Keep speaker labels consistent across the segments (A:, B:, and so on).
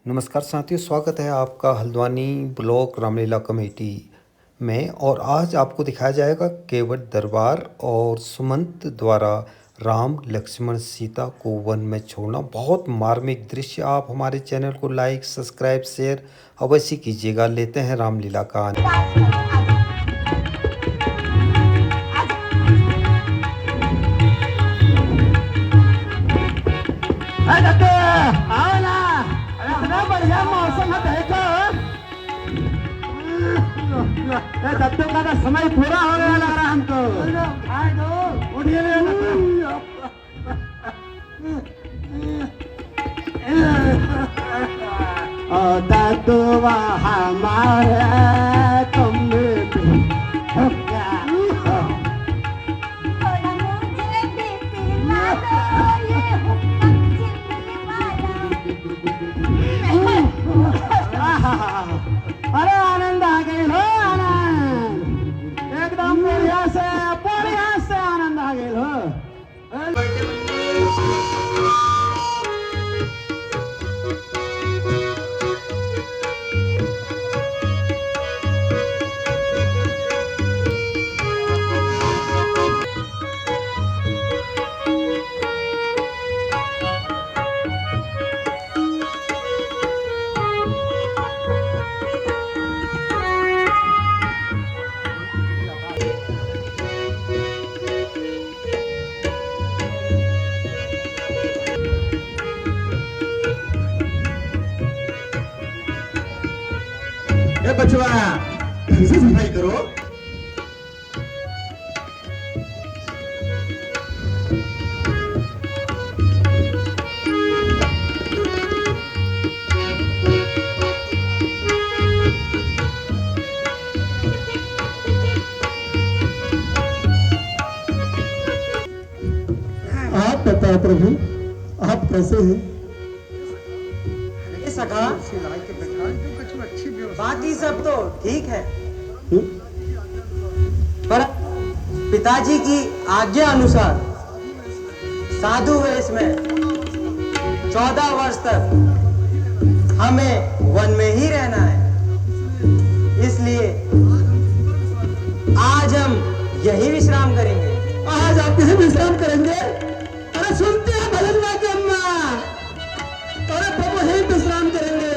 A: नमस्कार साथियों, स्वागत है आपका हल्द्वानी ब्लॉक रामलीला कमेटी में। और आज आपको दिखाया जाएगा केवट दरबार और सुमंत द्वारा राम लक्ष्मण सीता को वन में छोड़ना। बहुत मार्मिक दृश्य। आप हमारे चैनल को लाइक सब्सक्राइब शेयर अवश्य कीजिएगा। लेते हैं रामलीला का आनंद।
B: आओ ना, इतना बढ़िया मौसम है देखो। दत्तू का समय पूरा हो गया लग रहा है हमको। उठिए दत्तू हमारे तुम अरे आनंद आ गए हो, आनंद एकदम बढ़िया से आनंद आ गए हो। बचवा ढंग से सफाई करो। आप बताओ प्रभु, आप कैसे हैं?
C: सखा बाकी सब तो ठीक है, पर पिताजी की आज्ञा अनुसार साधु वेश में 14 वर्ष तक हमें वन में ही रहना है। इसलिए आज हम यही विश्राम करेंगे।
B: आज आप यही विश्राम करेंगे? अरे सुनते हैं भजनवा की अम्मा, अरे प्रभु यही विश्राम करेंगे।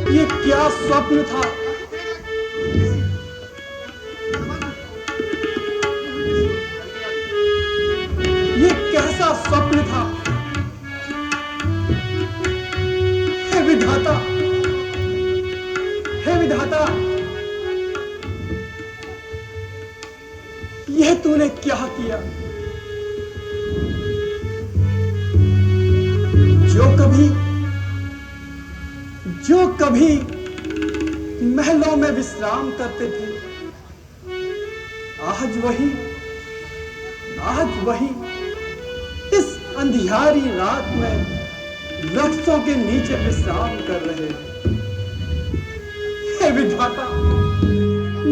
B: ये क्या स्वप्न था? ये कैसा स्वप्न था? हे विधाता, हे विधाता, यह तूने क्या किया? जो कभी महलों में विश्राम करते थे, आज वही इस अंधियारी रात में वृक्षों के नीचे विश्राम कर रहे हैं। हे विधाता,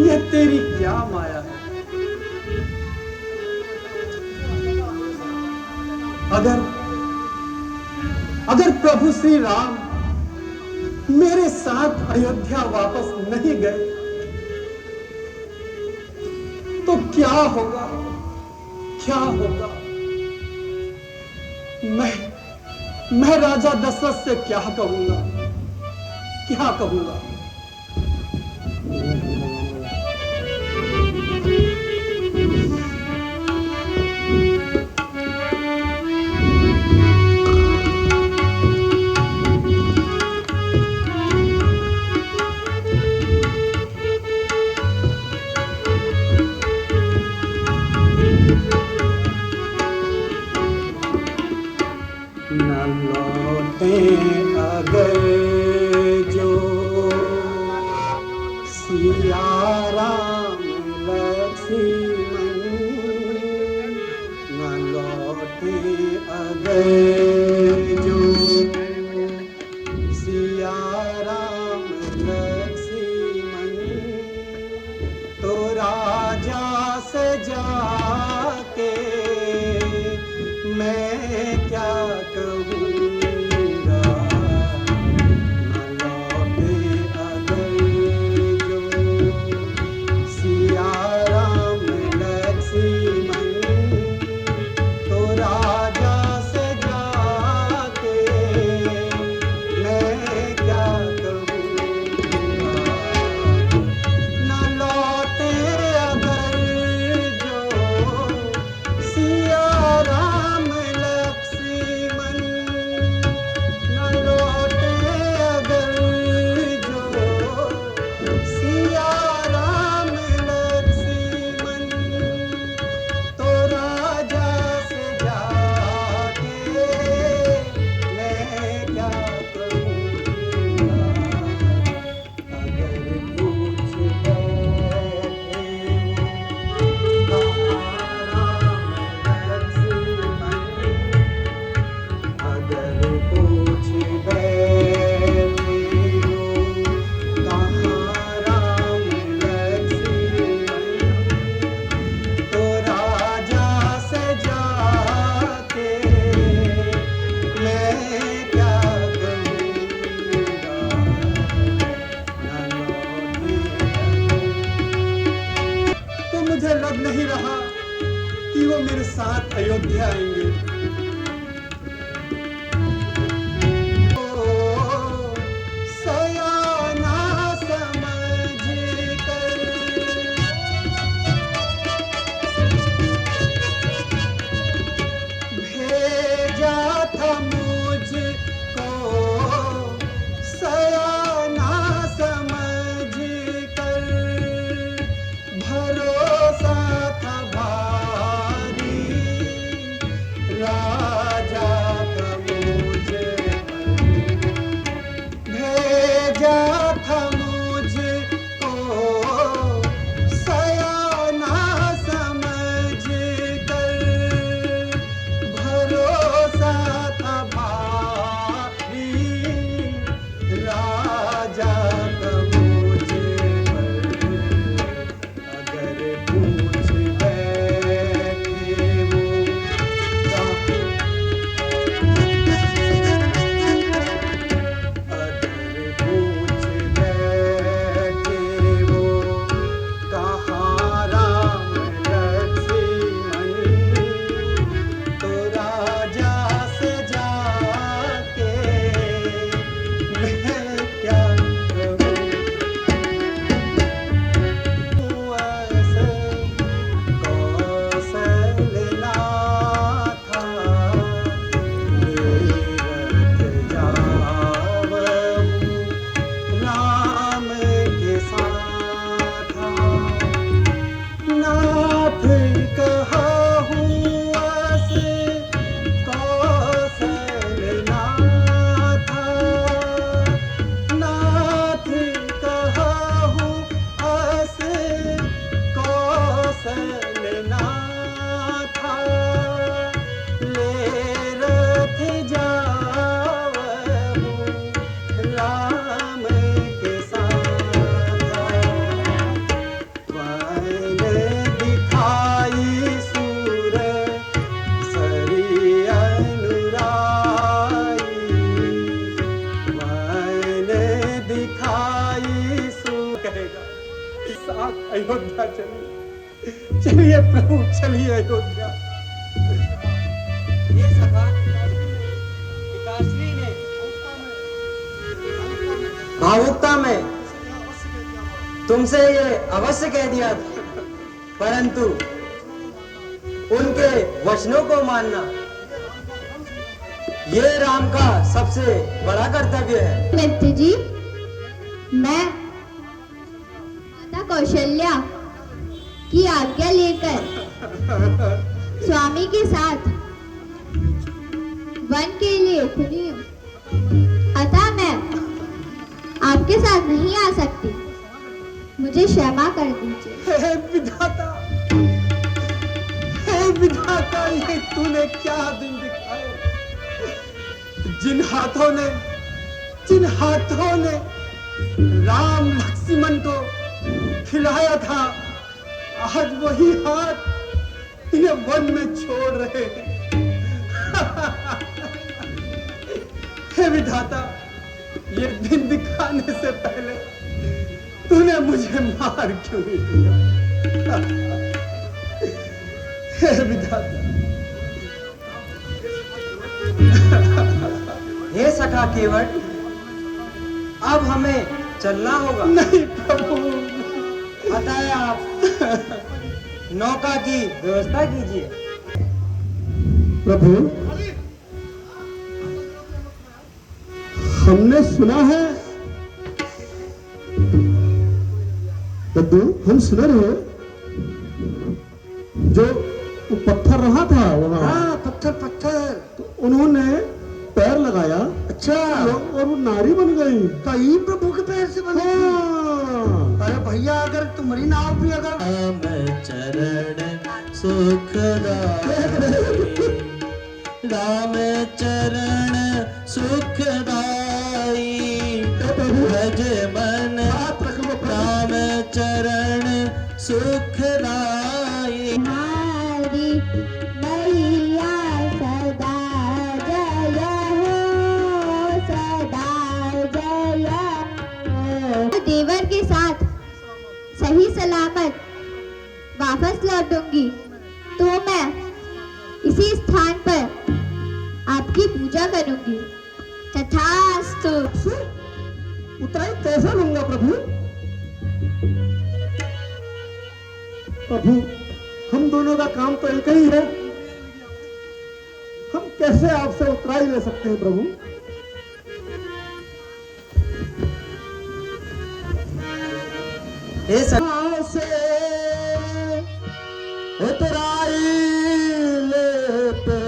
B: यह तेरी क्या माया है? अगर प्रभु श्री राम मेरे साथ अयोध्या वापस नहीं गए तो क्या होगा? मैं राजा दशरथ से क्या कहूंगा? अगर जो सिया राम लक्ष्मण न लौटे, अगर जो सिया राम लक्ष्मण तो राजा से जाके मैं क्या कहूँगा? अयोध्या आएंगे। सयाना समझ कर भेजा था मुझको, सयाना समझ कर भरोसा था भारी, राजा का मुझे भेजा था मुझको, सयाना समझ कर भरोसा था भारी, राजा का मुझे अगर पूछ बैठे वो अगर पूछ बैठे वो कहाँ राम लक्ष्मण, तो राजा से जाके मैं क्या कहूँ। ऐसे कौशल्या था, तीरथ जावहु राम के साथ, नाथ कहहु ऐसे कौशल्या था, नाथ कहहु ऐसे कौशल्या था, ले रथ जावहु राम के साथ, मैंने दिखाई सूर सरी अनुराई, मैंने दिखाई सूर कहेगा। साथ अयोध्या चलिए, चलिए प्रभु चलिए अयोध्या।
C: ये सखा पिताश्री ने भावुकता में तुमसे ये अवश्य कह दिया था, परंतु उनके वचनों को मानना ये राम का सबसे बड़ा कर्तव्य है।
D: मित्र जी, मैं माता कौशल्या की आज्ञा लेकर स्वामी के साथ वन के लिए खुली हूँ, अतः मैं आपके साथ नहीं आ सकती, मुझे क्षमा कर दीजिए।
B: हे विधाता, हे विधाता, ये तूने क्या दिन दिखाए। जिन हाथों ने राम लक्ष्मण को खिलाया था, आज वही हाथ इन्हें वन में छोड़ रहे हैं। हे विधाता, ये दिन दिखाने से पहले तूने मुझे मार क्यों नहीं दिया। हे विधाता,
C: हे सखा केवट, अब हमें चलना होगा।
B: नहीं प्रभु,
C: अतः आप नौका की व्यवस्था कीजिए।
B: प्रभु, हमने सुना है, प्रभु हम सुन रहे जो वो पत्थर रहा था वहाँ,
C: हाँ, पत्थर
B: तो उन्होंने पैर लगाया,
C: अच्छा,
B: और वो नारी बन गई।
C: कई प्रभु के पैर से बने।
B: हाँ।
C: अरे भैया, अगर तुम्हारी नाव भी अगर
E: राम चरण सुखदाई, राम चरण सुखदाई, भज मन राम चरण सुखदाई।
D: हमारी मैया सदा जय हो, सदा जय हो। देवर के साथ सही सलामत वापस लौटूंगी तो मैं इसी स्थान पर आपकी पूजा करूंगी। तथास्तु।
B: उतराई कैसा लूंगा प्रभु? प्रभु, हम दोनों का काम तो एक ही है, हम कैसे आपसे उतराई ले सकते हैं प्रभु?
C: हे सर
B: से उतराई लेते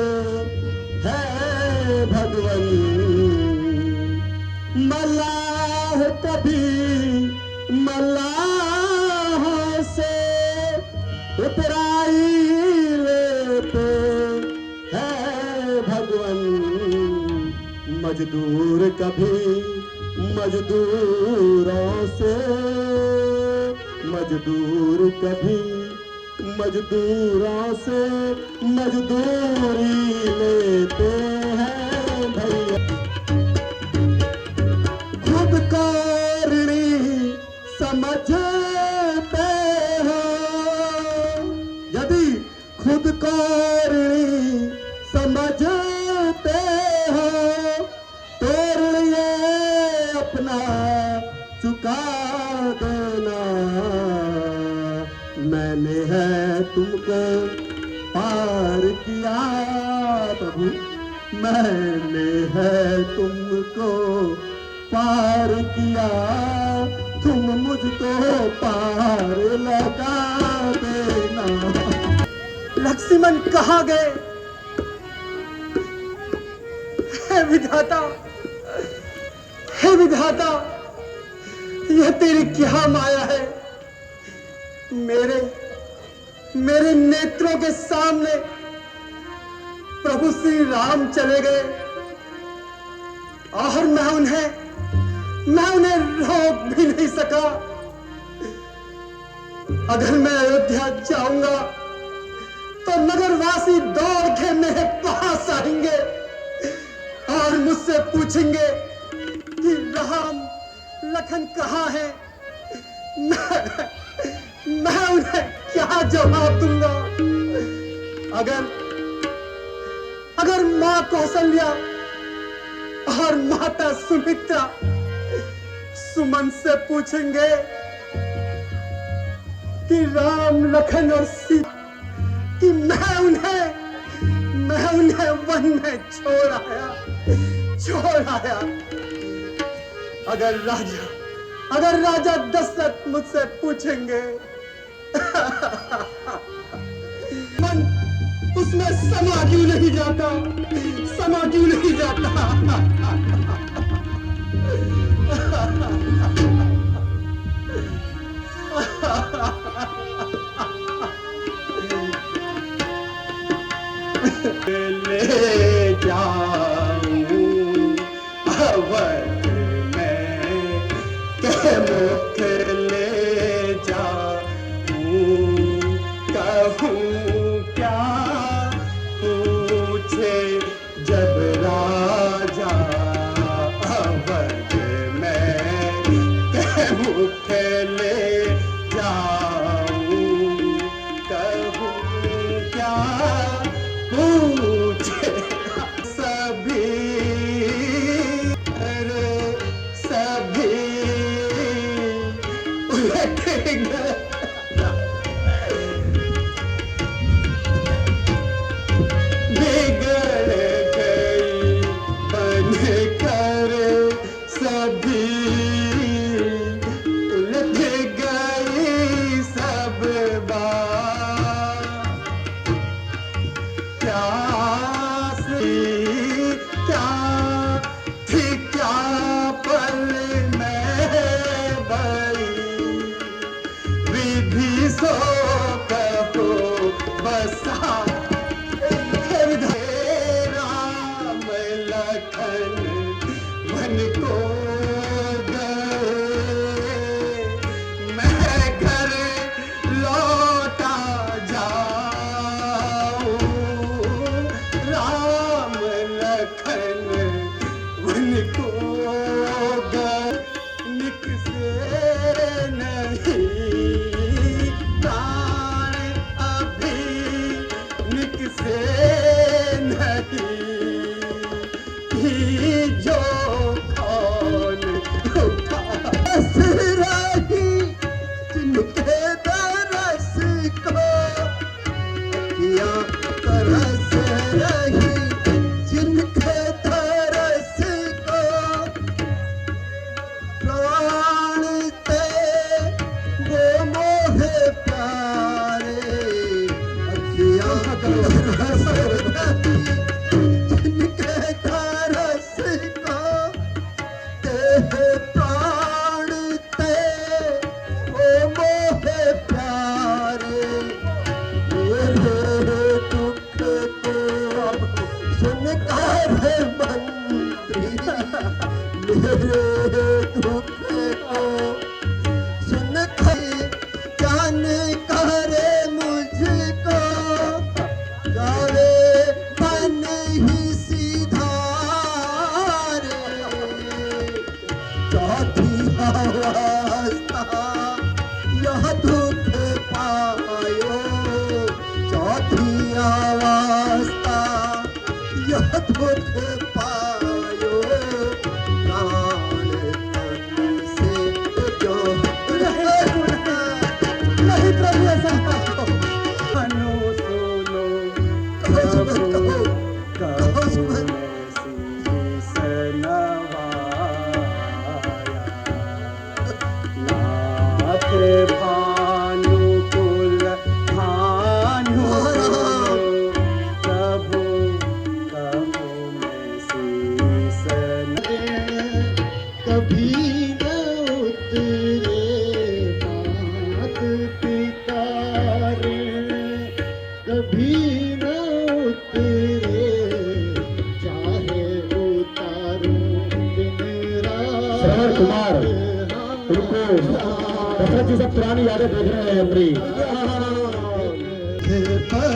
B: हैं भगवन, मल्लाह कभी मल्लाह से उतराई लेते हैं भगवन, मजदूर कभी मजदूरों से, मजदूर कभी मजदूरों से मजदूरी लेते हैं भैया। खुद को ऋणी समझते हो, यदि खुद को ऋणी समझते हो तो ऋण ये अपना चुका देना। मैंने है तुमको पार किया प्रभु, मैंने है तुमको पार किया, तुम मुझको पार लगा देना। लक्ष्मण कहाँ गए? हे विधाता, हे विधाता, यह तेरी क्या माया है? मेरे नेत्रों के सामने प्रभु श्री राम चले गए और मैं उन्हें रोक भी नहीं सका। अगर मैं अयोध्या जाऊंगा तो नगरवासी दौड़ के मेरे पास आएंगे और मुझसे पूछेंगे कि राम लखन कहाँ है? मैं उन्हें क्या जवाब दूंगा? अगर मां कौशल्या और माता सुमित्रा सुमन से पूछेंगे कि राम लखन और सीता, कि मैं उन्हें वन में छोड़ आया। अगर राजा दशरथ मुझसे पूछेंगे मन उसमें समा क्यों नहीं जाता? ले जाऊं अवध में के मुख ले जाऊं, कहूं क्या पूछे जब राजा अवध में के मुख ले जाऊं, कहूं क्या पूछे सभी उलट गए। बिगड़ गई बनकर सभी, उलट गई सब बात। क्या थी क्या पल में बई, विधि सो कहो बसा। राम लखन मन को
E: दुख को सुन के जान करे मुझको जावे मन ही सीधा रे चौथी अवस्था यह दुख पायो चौथी अवस्था यह दुख पायो प्राण तन से जो
B: नहीं प्रभु ऐसा मत कहो। मनो सुनो
E: कहो
B: कबू
E: सुमन
B: शीस नवाया नाथ भानुकुल भानु प्रभु कबू में शीस
E: कभी न उतरे मात पिता रे कभी न उतरे चाहे उतारूं दिन रात
F: श्रवण कुमार रुको दशरथ जी सब पुरानी यादें देख रहे हैं अपनी
E: पर